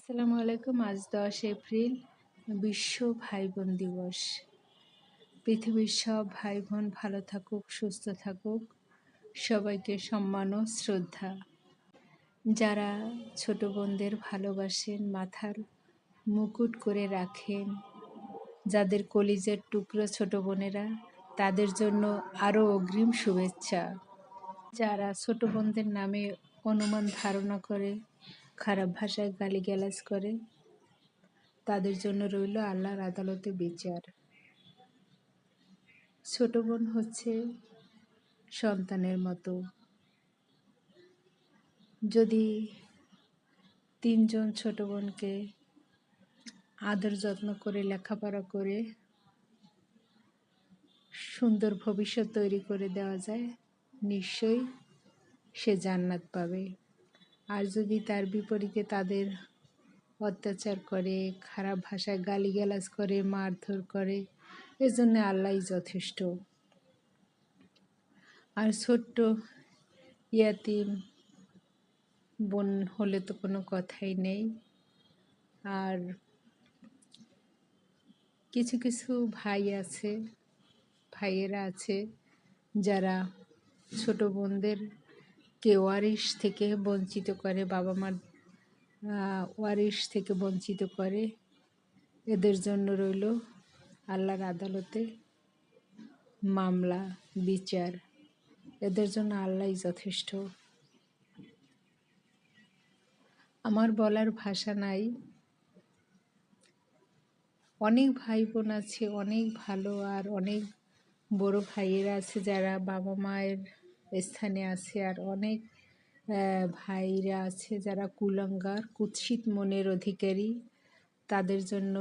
আসসালামু আলাইকুম। আজ 10 এপ্রিল বিশ্ব ভাই বোন দিবস। পৃথিবীর সব ভাই বোন ভালো থাকুক, সুস্থ থাকুক। সবাইকে সম্মান ও শ্রদ্ধা। যারা ছোট বোনদের ভালোবাসেন, মাথার মুকুট করে রাখেন, যাদের কলিজার টুকরো ছোট বোনেরা, তাদের জন্য আরও অগ্রিম শুভেচ্ছা। যারা ছোট বোনদের নামে অনুমান ধারণা করে, খারাপ ভাষায় গালিগালাজ করে, তাদের জন্য রইল আল্লাহর আদালতে বিচার। ছোট বোন হচ্ছে সন্তানের মতো। যদি 3 জন ছোট বোনকে আদর যত্ন করে লেখাপড়া করে সুন্দর ভবিষ্যৎ তৈরি করে দেওয়া যায়, নিশ্চয়ই সে জান্নাত পাবে। আর যদি তার বিপরীতে তাদের অত্যাচার করে, খারাপ ভাষায় গালিগালাজ করে, মারধর করে, এজন্য আল্লাহই যথেষ্ট। আর ছোট্ট ইয়াতিম বোন হলে তো কোনো কথাই নেই। আর কিছু কিছু ভাইয়েরা আছে যারা ছোট বোনদেরকে ওয়ারিশ থেকে বঞ্চিত করে, বাবা মার ওয়ারিশ থেকে বঞ্চিত করে। এদের জন্য রইল আল্লাহর আদালতে মামলা, বিচার। এদের জন্য আল্লাহই যথেষ্ট। আমার বলার ভাষা নাই। অনেক ভাই বোন আছে, অনেক ভালো, আর অনেক বড় ভাইয়েরা আছে যারা বাবা মায়ের স্থানে আছে, আর অনেক ভাইরা আছে যারা কুলাঙ্গার, কুৎসিত মনের অধিকারী। তাদের জন্য